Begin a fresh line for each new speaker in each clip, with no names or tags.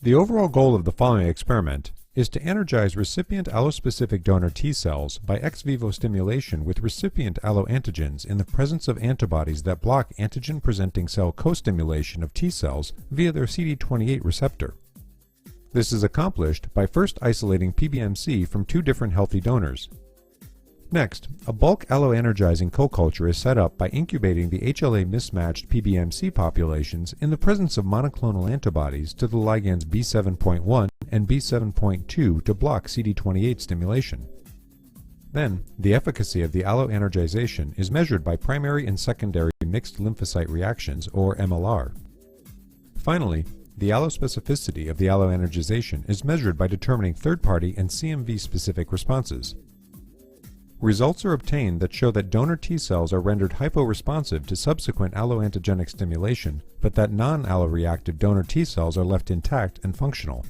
The overall goal of the following experiment is to energize recipient allospecific donor T cells by ex vivo stimulation with recipient alloantigens in the presence of antibodies that block antigen-presenting cell co-stimulation of T cells via their CD28 receptor. This is accomplished by first isolating PBMC from two different healthy donors. Next, a bulk alloenergizing co-culture is set up by incubating the HLA-mismatched PBMC populations in the presence of monoclonal antibodies to the ligands B7.1 and B7.2 to block CD28 stimulation. Then, the efficacy of the alloenergization is measured by primary and secondary mixed lymphocyte reactions, or MLR. Finally, the allospecificity of the alloenergization is measured by determining third-party and CMV-specific responses. Results are obtained that show that donor T cells are rendered hyporesponsive to subsequent alloantigenic stimulation, but that non-alloreactive donor T cells are left intact and functional.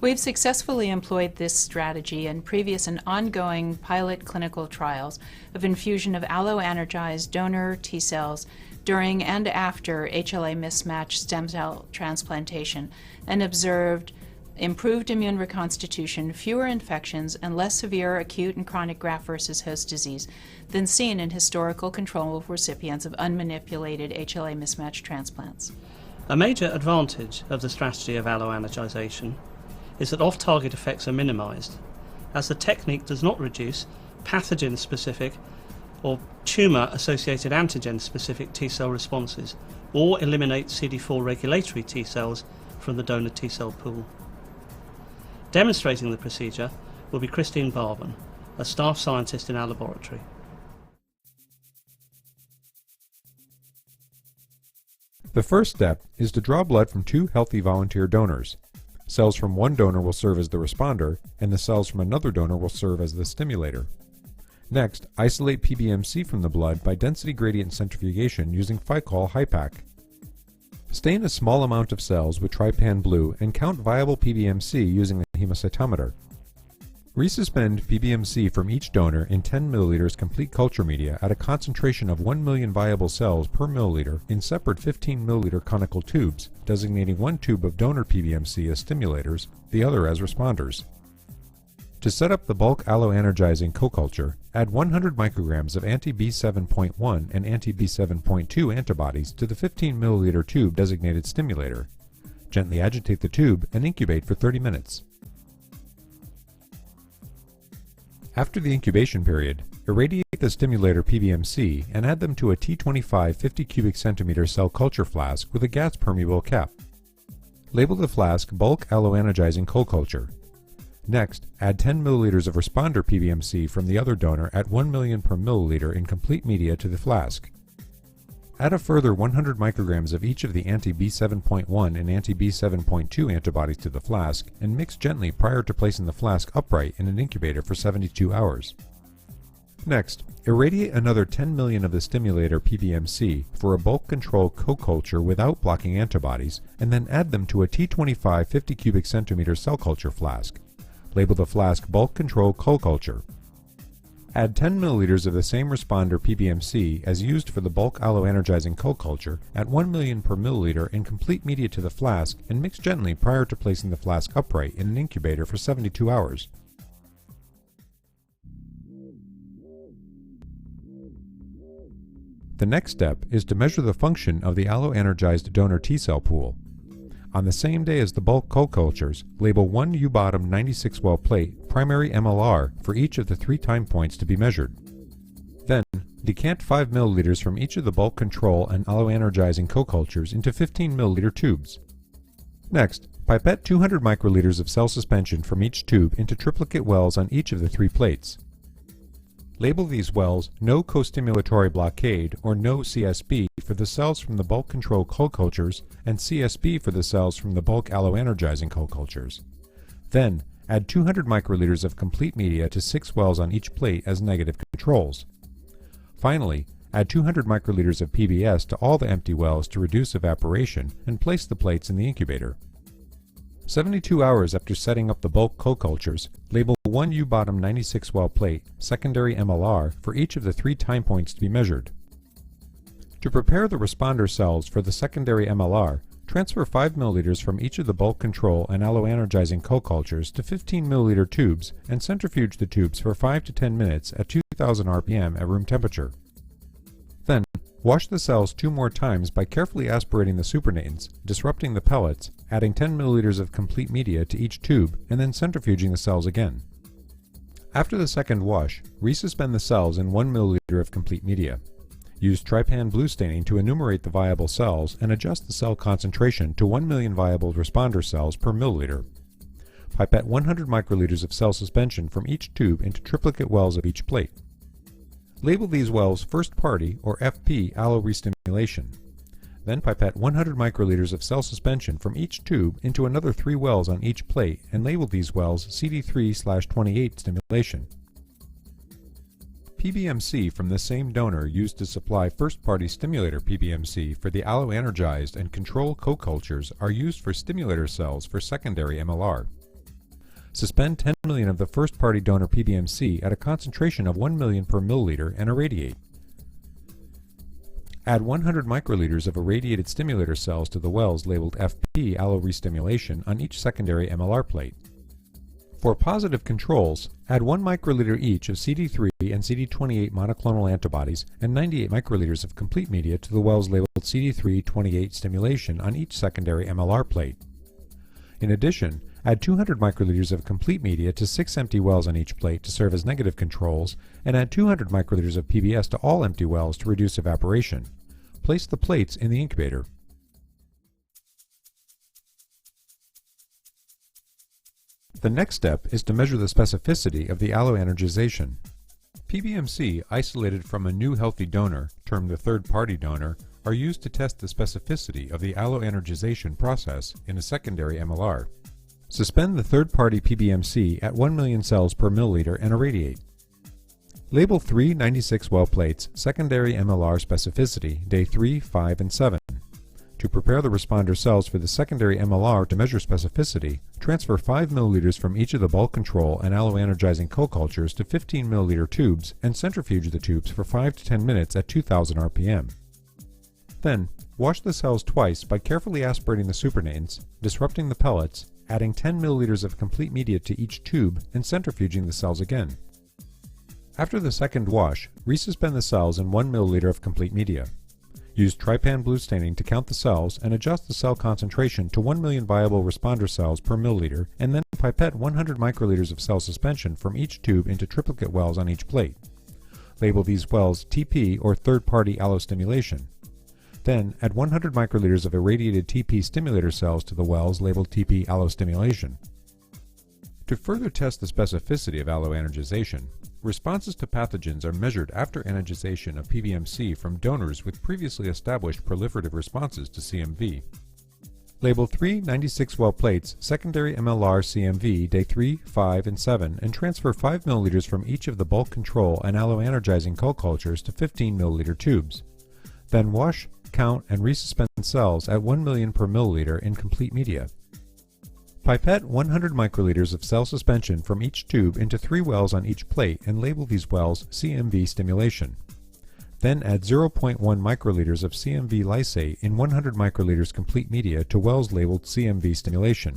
We've successfully employed this strategy in previous and ongoing pilot clinical trials of infusion of alloenergized donor T cells during and after HLA mismatched stem cell transplantation and observed improved immune reconstitution, fewer infections, and less severe acute and chronic graft versus host disease than seen in historical control recipients of unmanipulated HLA mismatched transplants.
A major advantage of the strategy of alloenergization is that off-target effects are minimized, as the technique does not reduce pathogen-specific or tumour-associated antigen-specific T cell responses or eliminate CD4 regulatory T cells from the donor T cell pool. Demonstrating the procedure will be Christine Barban, a staff scientist in our laboratory.
The first step is to draw blood from two healthy volunteer donors. Cells from one donor will serve as the responder, and the cells from another donor will serve as the stimulator. Next, isolate PBMC from the blood by density gradient centrifugation using Ficol HiPAC. Stain a small amount of cells with trypan blue and count viable PBMC using the hemocytometer. Resuspend PBMC from each donor in 10 ml complete culture media at a concentration of 1 million viable cells per milliliter in separate 15 ml conical tubes, designating one tube of donor PBMC as stimulators, the other as responders. To set up the bulk alloenergizing co-culture, add 100 micrograms of anti-B7.1 and anti-B7.2 antibodies to the 15 ml tube designated stimulator. Gently agitate the tube and incubate for 30 minutes. After the incubation period, irradiate the stimulator PBMC and add them to a T25 50 cubic centimeter cell culture flask with a gas permeable cap. Label the flask bulk alloenergizing co-culture. Next, add 10 ml of responder PBMC from the other donor at 1 million per milliliter in complete media to the flask. Add a further 100 micrograms of each of the anti-B7.1 and anti-B7.2 antibodies to the flask and mix gently prior to placing the flask upright in an incubator for 72 hours. Next, irradiate another 10 million of the stimulator PBMC for a bulk control co-culture without blocking antibodies, and then add them to a T25 50 cubic centimeter cell culture flask. Label the flask bulk control co-culture. Add 10 ml of the same responder PBMC as used for the bulk alloenergizing co-culture at 1 million per milliliter in complete media to the flask and mix gently prior to placing the flask upright in an incubator for 72 hours. The next step is to measure the function of the alloenergized donor T cell pool. On the same day as the bulk co-cultures, label one U-bottom 96-well plate primary MLR for each of the 3 time points to be measured. Then, decant 5 ml from each of the bulk control and alloenergizing co-cultures into 15 ml tubes. Next, pipette 200 microliters of cell suspension from each tube into triplicate wells on each of the 3 plates. Label these wells no co-stimulatory blockade or no CSB for the cells from the bulk control co-cultures and CSB for the cells from the bulk alloenergizing co-cultures. Then, add 200 microliters of complete media to 6 wells on each plate as negative controls. Finally, add 200 microliters of PBS to all the empty wells to reduce evaporation and place the plates in the incubator. 72 hours after setting up the bulk co-cultures, label one U-bottom 96-well plate, secondary MLR, for each of the 3 time points to be measured. To prepare the responder cells for the secondary MLR, transfer 5 milliliters from each of the bulk control and alloanergizing co-cultures to 15 milliliter tubes and centrifuge the tubes for 5 to 10 minutes at 2000 rpm at room temperature. Then, wash the cells 2 more times by carefully aspirating the supernatants, disrupting the pellets, adding 10 milliliters of complete media to each tube, and then centrifuging the cells again. After the second wash, resuspend the cells in 1 milliliter of complete media. Use trypan blue staining to enumerate the viable cells and adjust the cell concentration to 1 million viable responder cells per milliliter. Pipette 100 microliters of cell suspension from each tube into triplicate wells of each plate. Label these wells first party or FP allo-restimulation. Then pipette 100 microliters of cell suspension from each tube into another 3 wells on each plate and label these wells CD3/28 stimulation. PBMC from the same donor used to supply first-party stimulator PBMC for the alloanergized and control co-cultures are used for stimulator cells for secondary MLR. Suspend 10 million of the first-party donor PBMC at a concentration of 1 million per milliliter and irradiate. Add 100 microliters of irradiated stimulator cells to the wells labeled FP allo-restimulation on each secondary MLR plate. For positive controls, add 1 microliter each of CD3 and CD28 monoclonal antibodies and 98 microliters of complete media to the wells labeled CD3/28 stimulation on each secondary MLR plate. In addition, add 200 microliters of complete media to 6 empty wells on each plate to serve as negative controls, and add 200 microliters of PBS to all empty wells to reduce evaporation. Place the plates in the incubator. The next step is to measure the specificity of the alloanergization. PBMC isolated from a new healthy donor, termed the third-party donor, are used to test the specificity of the alloanergization process in a secondary MLR. Suspend the third-party PBMC at 1 million cells per milliliter and irradiate. Label 3 96-well plates secondary MLR specificity day 3, 5, and 7. To prepare the responder cells for the secondary MLR to measure specificity, transfer 5 milliliters from each of the bulk control and alloanergizing co-cultures to 15 milliliter tubes and centrifuge the tubes for 5 to 10 minutes at 2000 rpm. Then, wash the cells twice by carefully aspirating the supernatants, disrupting the pellets, adding 10 milliliters of complete media to each tube, and centrifuging the cells again. After the second wash, resuspend the cells in 1 milliliter of complete media. Use trypan blue staining to count the cells and adjust the cell concentration to 1 million viable responder cells per milliliter, and then pipette 100 microliters of cell suspension from each tube into triplicate wells on each plate. Label these wells TP or third-party allostimulation. Then add 100 microliters of irradiated TP stimulator cells to the wells labeled TP allostimulation. To further test the specificity of alloanergization, responses to pathogens are measured after energization of PBMC from donors with previously established proliferative responses to CMV. Label 3 96-well plates secondary MLR CMV day 3, 5, and 7 and transfer 5 milliliters from each of the bulk control and alloanergizing co-cultures to 15 milliliter tubes. Then wash, count, and resuspend cells at 1 million per milliliter in complete media. Pipette 100 microliters of cell suspension from each tube into 3 wells on each plate and label these wells CMV stimulation. Then add 0.1 microliters of CMV lysate in 100 microliters complete media to wells labeled CMV stimulation.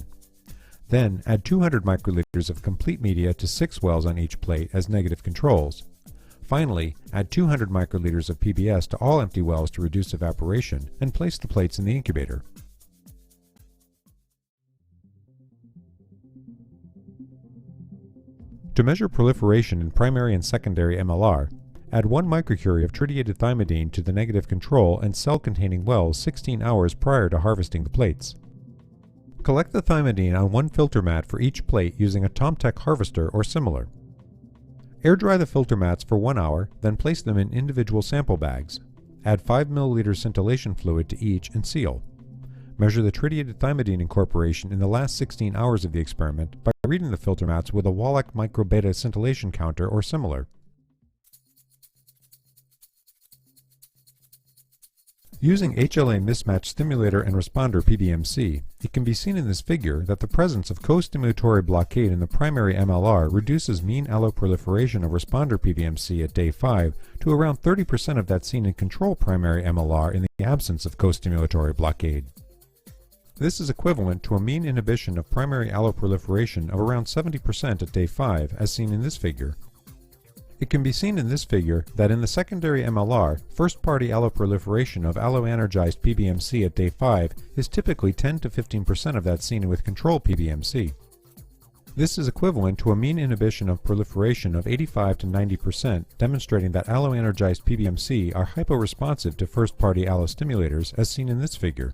Then add 200 microliters of complete media to 6 wells on each plate as negative controls. Finally, add 200 microliters of PBS to all empty wells to reduce evaporation and place the plates in the incubator. To measure proliferation in primary and secondary MLR, add 1 microcurie of tritiated thymidine to the negative control and cell-containing wells 16 hours prior to harvesting the plates. Collect the thymidine on 1 filter mat for each plate using a Tomtec harvester or similar. Air dry the filter mats for 1 hour, then place them in individual sample bags. Add 5 ml scintillation fluid to each and seal. Measure the tritiated thymidine incorporation in the last 16 hours of the experiment by reading the filter mats with a Wallach microbeta scintillation counter or similar. Using HLA mismatch stimulator and responder PBMC, it can be seen in this figure that the presence of co-stimulatory blockade in the primary MLR reduces mean alloproliferation of responder PBMC at day 5 to around 30% of that seen in control primary MLR in the absence of co-stimulatory blockade. This is equivalent to a mean inhibition of primary alloproliferation of around 70% at day 5, as seen in this figure. It can be seen in this figure that in the secondary MLR, first-party alloproliferation of alloanergized PBMC at day 5 is typically 10 to 15% of that seen with control PBMC. This is equivalent to a mean inhibition of proliferation of 85 to 90%, demonstrating that alloanergized PBMC are hyporesponsive to first-party allostimulators, as seen in this figure.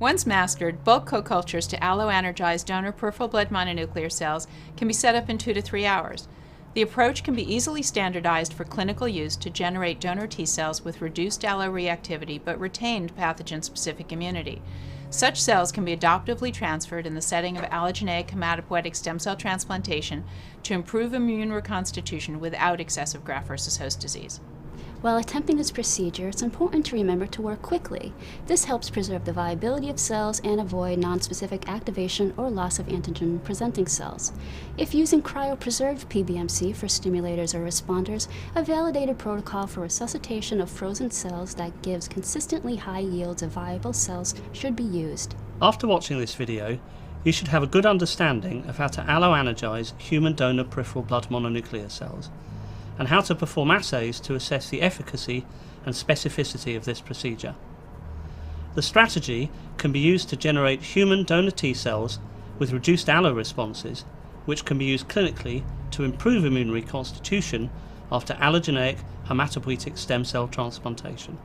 Once mastered, bulk co-cultures to alloanergized donor peripheral blood mononuclear cells can be set up in 2 to 3 hours. The approach can be easily standardized for clinical use to generate donor T cells with reduced alloreactivity but retained pathogen-specific immunity. Such cells can be adoptively transferred in the setting of allogeneic hematopoietic stem cell transplantation to improve immune reconstitution without excessive graft-versus-host disease.
While attempting this procedure, it's important to remember to work quickly. This helps preserve the viability of cells and avoid nonspecific activation or loss of antigen-presenting cells. If using cryopreserved PBMC for stimulators or responders, a validated protocol for resuscitation of frozen cells that gives consistently high yields of viable cells should be used.
After watching this video, you should have a good understanding of how to alloanergize human donor peripheral blood mononuclear cells, and how to perform assays to assess the efficacy and specificity of this procedure. The strategy can be used to generate human donor T cells with reduced allo responses, which can be used clinically to improve immune reconstitution after allogeneic hematopoietic stem cell transplantation.